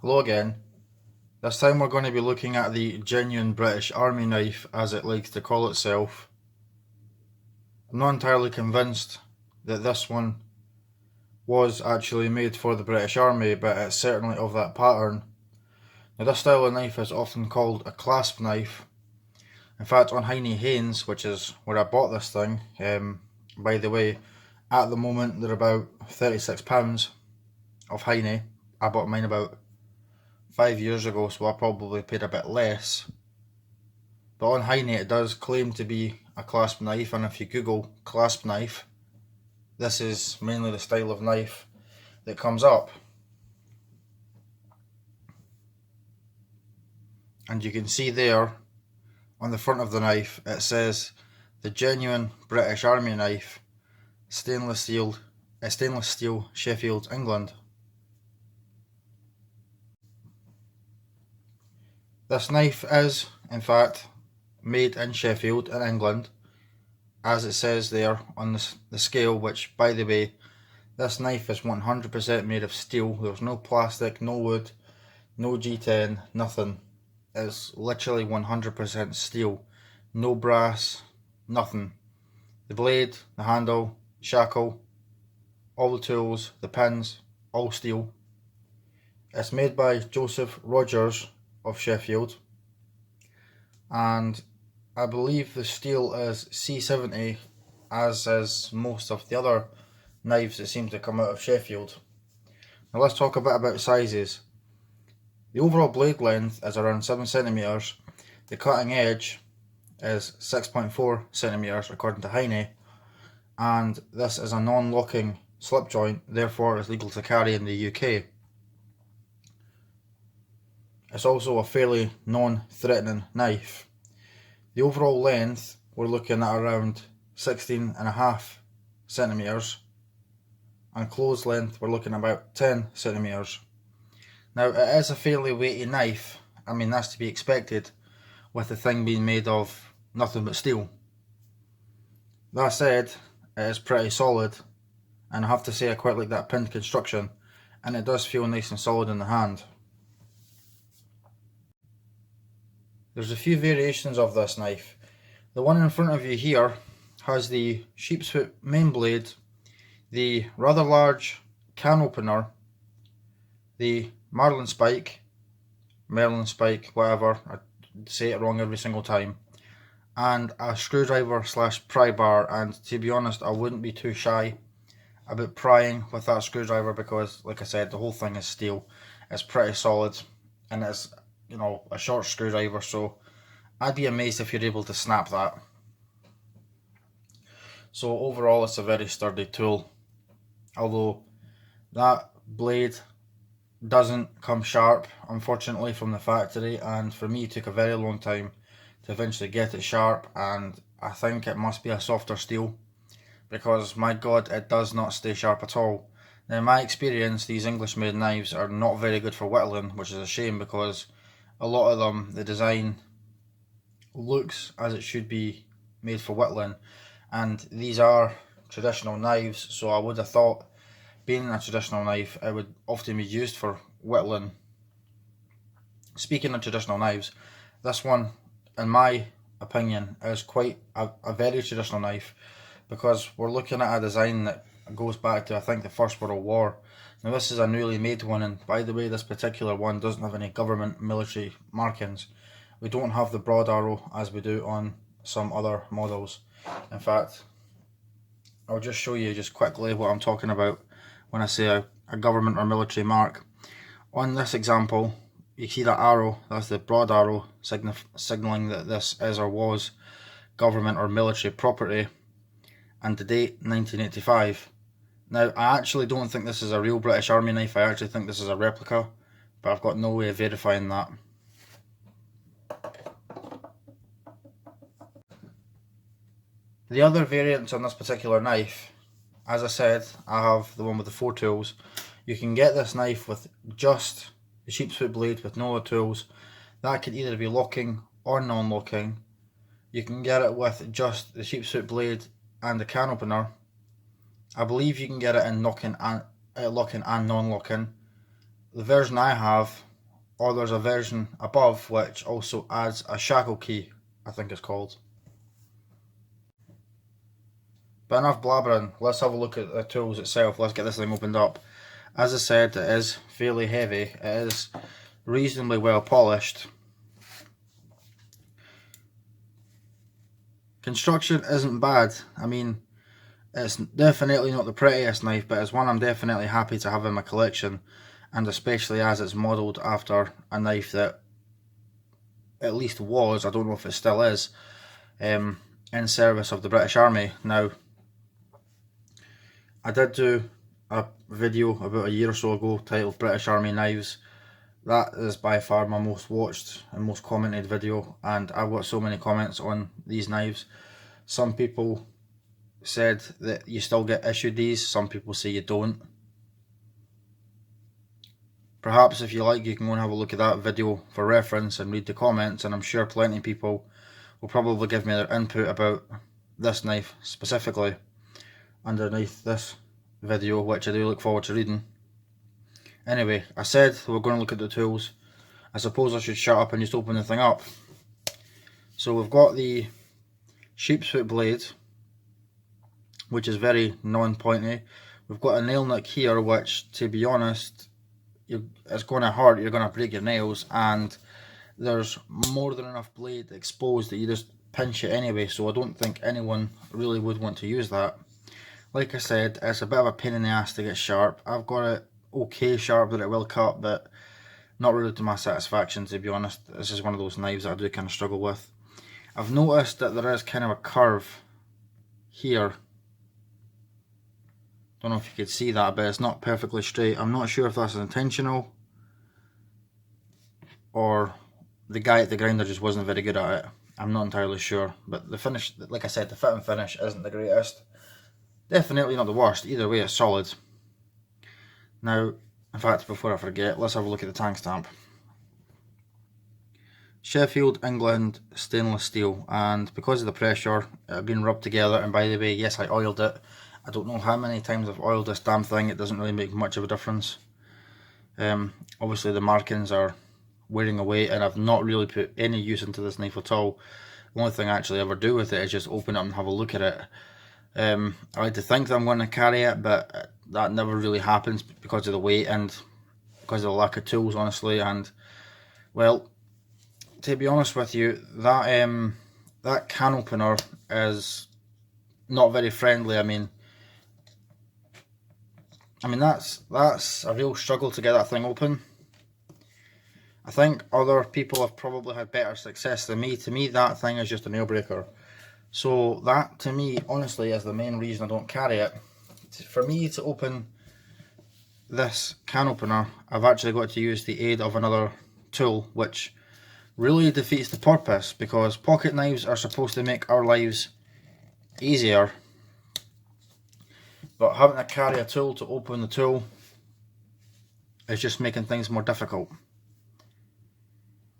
Hello again. This time we're going to be looking at the genuine British Army knife, as it likes to call itself. I'm not entirely convinced that this one was actually made for the British Army, but it's certainly of that pattern. Now, this style of knife is often called a clasp knife. In fact, on Heine Haynes, which is where I bought this thing, by the way, at the moment they're about £36 of Heine. I bought mine about 5 years ago, so I probably paid a bit less. But on Heine it does claim to be a clasp knife, and if you Google clasp knife, this is mainly the style of knife that comes up. And you can see there on the front of the knife it says the genuine British Army knife, stainless steel, Sheffield, England. This knife is, in fact, made in Sheffield in England, as it says there on the scale, which, by the way, this knife is 100% made of steel. There's no plastic, no wood, no G10, nothing. It's literally 100% steel. No brass, nothing. The blade, the handle, shackle, all the tools, the pins, all steel. It's made by Joseph Rogers of Sheffield, and I believe the steel is C70, as is most of the other knives that seem to come out of Sheffield. Now let's talk a bit about sizes. The overall blade length is around 7cm, the cutting edge is 6.4cm according to Heine, and this is a non-locking slip joint, therefore it's legal to carry in the UK. It's also a fairly non-threatening knife. The overall length, we're looking at around 16.5cm, and close length we're looking at about 10cm. Now, it is a fairly weighty knife. I mean, that's to be expected with the thing being made of nothing but steel. That said, it is pretty solid, and I have to say I quite like that pinned construction, and it does feel nice and solid in the hand. There's a few variations of this knife. The one in front of you here has the sheep's foot main blade, the rather large can opener, the Merlin spike, whatever, I say it wrong every single time, and a screwdriver slash pry bar. And to be honest, I wouldn't be too shy about prying with that screwdriver because, like I said, the whole thing is steel. It's pretty solid, and it's, you know, a short screwdriver, so I'd be amazed if you're able to snap that. So overall, it's a very sturdy tool, although that blade doesn't come sharp, unfortunately, from the factory, and for me it took a very long time to eventually get it sharp, and I think it must be a softer steel, because my god, it does not stay sharp at all. Now, in my experience, these English made knives are not very good for whittling, which is a shame, because a lot of them, the design looks as it should be made for whittling, and these are traditional knives, so I would have thought, being a traditional knife, it would often be used for whittling. Speaking of traditional knives, this one, in my opinion, is quite a very traditional knife, because we're looking at a design that goes back to, I think, the First World War. Now, this is a newly made one, and by the way, this particular one doesn't have any government military markings. We don't have the broad arrow as we do on some other models. In fact, I'll just show you just quickly what I'm talking about when I say a government or military mark. On this example, you see that arrow, that's the broad arrow, signalling that this is or was government or military property, and the date 1985. Now, I actually don't think this is a real British Army knife. I actually think this is a replica, but I've got no way of verifying that. The other variants on this particular knife, as I said, I have the one with the 4 tools. You can get this knife with just the sheep's foot blade with no other tools. That could either be locking or non-locking. You can get it with just the sheep's foot blade and the can opener. I believe you can get it in locking and non-locking. The version I have or there's a version above which also adds a shackle key, I think it's called. But enough blabbering, let's have a look at the tools itself. Let's get this thing opened up. As I said, it is fairly heavy, it is reasonably well polished. Construction isn't bad. I mean, it's definitely not the prettiest knife, but it's one I'm definitely happy to have in my collection, and especially as it's modelled after a knife that at least was, I don't know if it still is, in service of the British Army. Now, I did do a video about a year or so ago titled British Army Knives. That is by far my most watched and most commented video, and I've got so many comments on these knives. Some people said that you still get issued these, some people say you don't. Perhaps if you like, you can go and have a look at that video for reference and read the comments, and I'm sure plenty of people will probably give me their input about this knife specifically underneath this video, which I do look forward to reading. Anyway, I said we're going to look at the tools. I suppose I should shut up and just open the thing up. So we've got the sheepsfoot blade, which is very non-pointy. We've got a nail nick here, which, to be honest, it's going to hurt, you're going to break your nails, and there's more than enough blade exposed that you just pinch it anyway, so I don't think anyone really would want to use that. Like I said, it's a bit of a pain in the ass to get sharp. I've got it okay sharp that it will cut, but not really to my satisfaction, to be honest. This is one of those knives that I do kind of struggle with. I've noticed that there is kind of a curve here. Don't know if you could see that, but it's not perfectly straight. I'm not sure if that's intentional or the guy at the grinder just wasn't very good at it. I'm not entirely sure, but the finish, like I said, the fit and finish isn't the greatest. Definitely not the worst. Either way, it's solid. Now, in fact, before I forget, let's have a look at the tank stamp. Sheffield, England, stainless steel, and because of the pressure, it had been rubbed together. And by the way, yes, I oiled it. I don't know how many times I've oiled this damn thing. It doesn't really make much of a difference. Obviously, the markings are wearing away, and I've not really put any use into this knife at all. The only thing I actually ever do with it is just open it up and have a look at it. I like to think that I'm going to carry it, but that never really happens because of the weight and because of the lack of tools, honestly. And well, to be honest with you, that can opener is not very friendly. I mean that's a real struggle to get that thing open. I think other people have probably had better success than me. To me, that thing is just a nail breaker. So that, to me, honestly, is the main reason I don't carry it. For me to open this can opener, I've actually got to use the aid of another tool, which really defeats the purpose, because pocket knives are supposed to make our lives easier. But having to carry a tool to open the tool is just making things more difficult.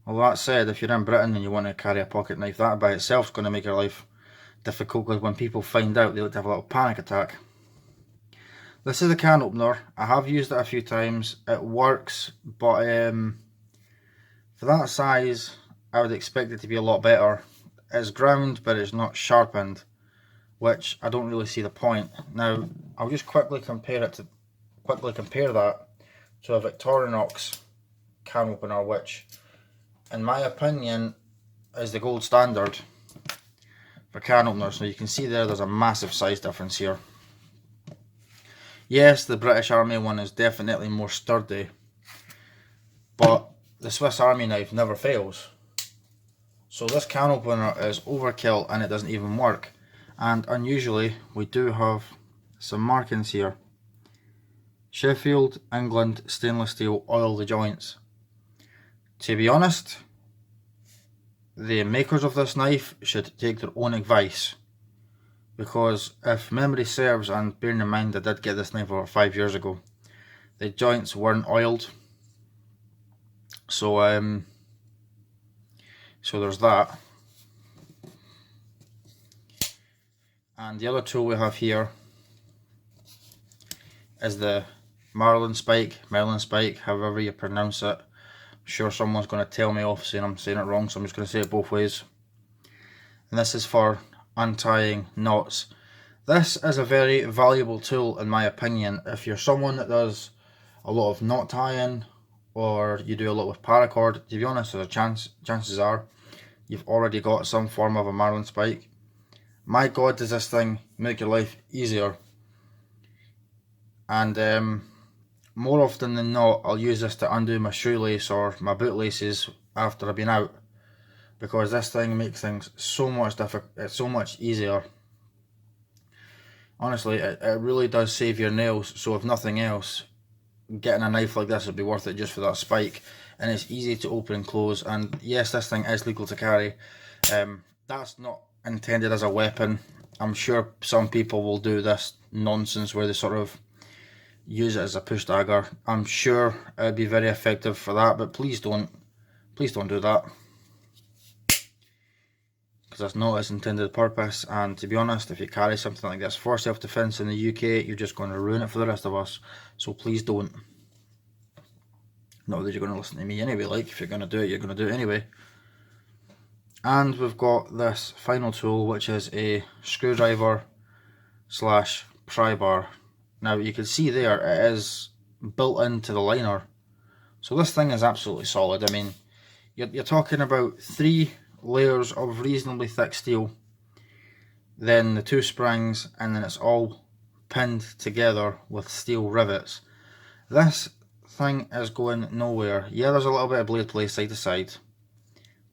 Well, that said, if you're in Britain and you want to carry a pocket knife, that by itself is going to make your life difficult, because when people find out, they like to have a little panic attack. This is a can opener. I have used it a few times. It works, but for that size, I would expect it to be a lot better. It's ground, but it's not sharpened, which I don't really see the point. Now, I'll just quickly compare that to a Victorinox can opener, which, in my opinion, is the gold standard for can openers. So you can see there's a massive size difference here. Yes, the British Army one is definitely more sturdy, but the Swiss Army knife never fails. So this can opener is overkill and it doesn't even work. And unusually, we do have some markings here. Sheffield, England, stainless steel, oil the joints. To be honest, the makers of this knife should take their own advice, because if memory serves, and bearing in mind I did get this knife over 5 years ago, the joints weren't oiled. So there's that. And the other tool we have here is the Merlin spike, however you pronounce it. sure someone's going to tell me off saying I'm saying it wrong, so I'm just going to say it both ways. And this is for untying knots. This is a very valuable tool in my opinion. If you're someone that does a lot of knot tying, or you do a lot with paracord, to be honest, there's a chances are you've already got some form of a marlin spike. My God, does this thing make your life easier. And more often than not, I'll use this to undo my shoelace or my bootlaces after I've been out, because this thing makes things so much it's so much easier. Honestly, it really does save your nails, so if nothing else, getting a knife like this would be worth it just for that spike. And it's easy to open and close, and yes, this thing is legal to carry. That's not intended as a weapon. I'm sure some people will do this nonsense where they sort of use it as a push dagger. I'm sure it'd be very effective for that, but please don't do that, because that's not its intended purpose. And to be honest, if you carry something like this for self-defense in the UK, you're just going to ruin it for the rest of us. So please don't. Not that you're going to listen to me anyway, like, if you're going to do it, you're going to do it anyway. And we've got this final tool, which is a screwdriver slash pry bar. Now you can see there, it is built into the liner. So this thing is absolutely solid. I mean, you're talking about 3 layers of reasonably thick steel, then the 2 springs, and then it's all pinned together with steel rivets. This thing is going nowhere. Yeah, there's a little bit of blade play side to side.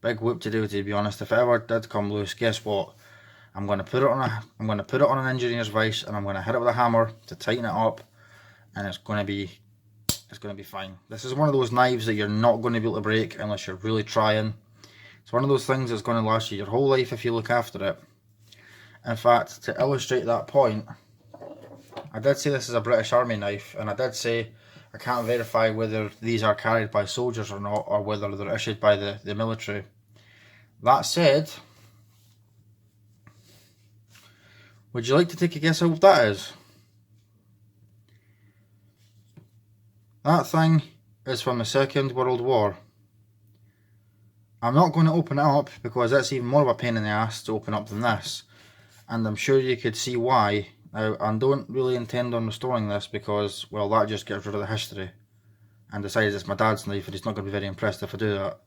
Big whoop to do, to be honest. If it ever did come loose, guess what? I'm going to put it on an engineer's vise, and I'm going to hit it with a hammer to tighten it up, and it's going to be fine. This is one of those knives that you're not going to be able to break unless you're really trying. It's one of those things that's going to last you your whole life if you look after it. In fact, to illustrate that point, I did say this is a British Army knife, and I did say I can't verify whether these are carried by soldiers or not, or whether they're issued by the military. That said, would you like to take a guess at what that is? That thing is from the Second World War. I'm not going to open it up because it's even more of a pain in the ass to open up than this, and I'm sure you could see why. Now, I don't really intend on restoring this because, well, that just gets rid of the history. And besides, it's my dad's knife and he's not going to be very impressed if I do that.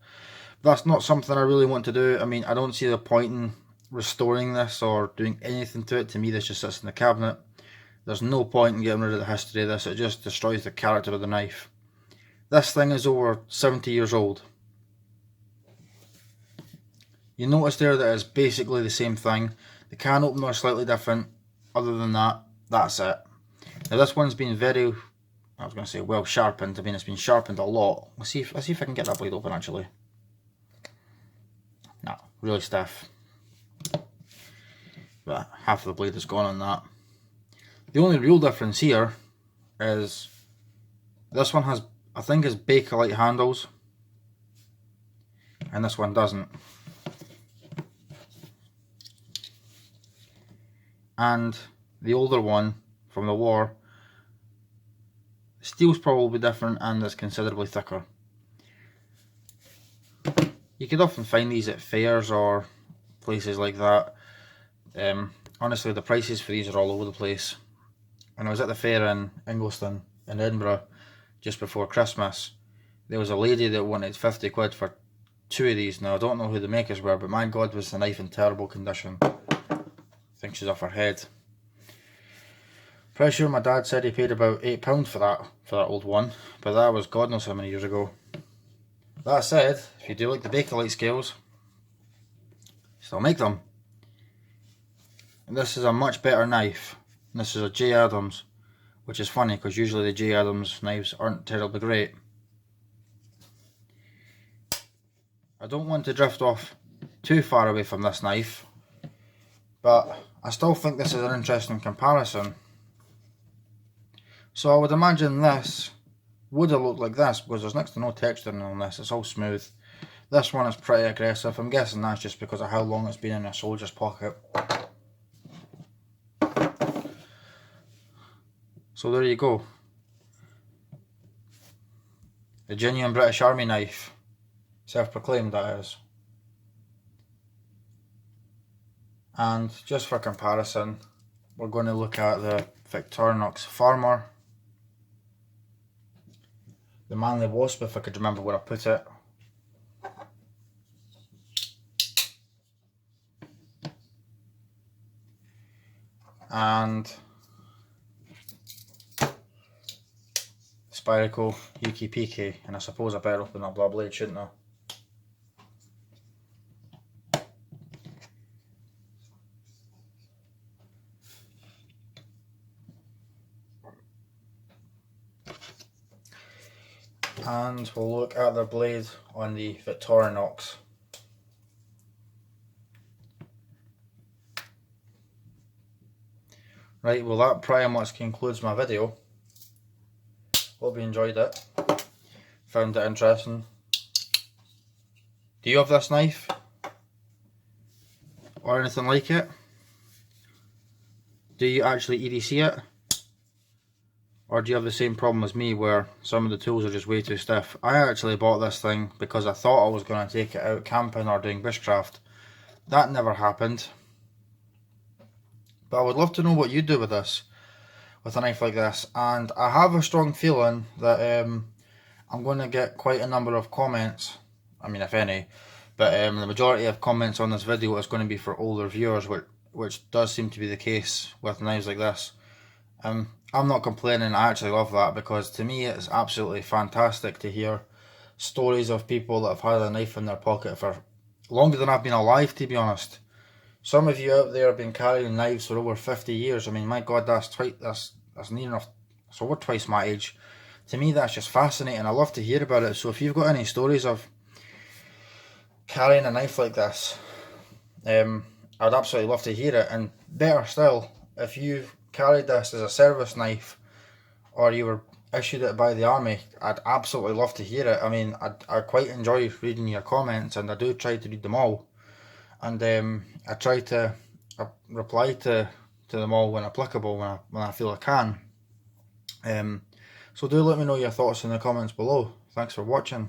But that's not something I really want to do. I mean, I don't see the point in restoring this or doing anything to it. To me, this just sits in the cabinet. There's no point in getting rid of the history of this. It just destroys the character of the knife. This thing is over 70 years old. You notice there that it's basically the same thing. The can opener is slightly different. Other than that, that's it. Now this one's been very, I was going to say well sharpened. I mean, it's been sharpened a lot. Let's see if I can get that blade open actually. No, really stiff. But half of the blade is gone on that. The only real difference here is this one has, I think, is Bakelite handles, and this one doesn't. And the older one from the war, the steel's probably different and it's considerably thicker. You could often find these at fairs or places like that. Honestly, the prices for these are all over the place. When I was at the fair in Ingliston in Edinburgh just before Christmas, there was a lady that wanted 50 quid for 2 of these. Now I don't know who the makers were, but my God, was the knife in terrible condition. I think she's off her head. Pretty sure my dad said he paid about £8 for that old one, but that was God knows how many years ago. That said, if you do like the Bakelite scales, still make them. And this is a much better knife. This is a J. Adams, which is funny because usually the J. Adams knives aren't terribly great. I don't want to drift off too far away from this knife, but I still think this is an interesting comparison. So I would imagine this would have looked like this because there's next to no texture on this, it's all smooth. This one is pretty aggressive. I'm guessing that's just because of how long it's been in a soldier's pocket. So there you go. The genuine British Army knife. Self-proclaimed, that is. And just for comparison, we're going to look at the Victorinox Farmer. The Manly Wasp, if I could remember where I put it. And Spiracle Yuki Piki, and I suppose I better open up that blade, shouldn't I? And we'll look at the blade on the Victorinox. Right, well that pretty much concludes my video. Hope you enjoyed it. Found it interesting. Do you have this knife? Or anything like it? Do you actually EDC it? Or do you have the same problem as me where some of the tools are just way too stiff? I actually bought this thing because I thought I was going to take it out camping or doing bushcraft. That never happened. But I would love to know what you do with this, with a knife like this. And I have a strong feeling that I'm going to get quite a number of comments. I mean, if any. But the majority of comments on this video is going to be for older viewers, which does seem to be the case with knives like this. I'm not complaining, I actually love that, because to me it's absolutely fantastic to hear stories of people that have had a knife in their pocket for longer than I've been alive, to be honest. Some of you out there have been carrying knives for over 50 years. I mean, my God, that's near enough, it's over twice my age. To me that's just fascinating. I love to hear about it. So if you've got any stories of carrying a knife like this, I'd absolutely love to hear it. And better still, if you've carried this as a service knife or you were issued it by the army, I'd absolutely love to hear it. I mean, I quite enjoy reading your comments, and I do try to read them all, and I try to reply to them all when applicable, when I feel I can. So do let me know your thoughts in the comments below. Thanks for watching.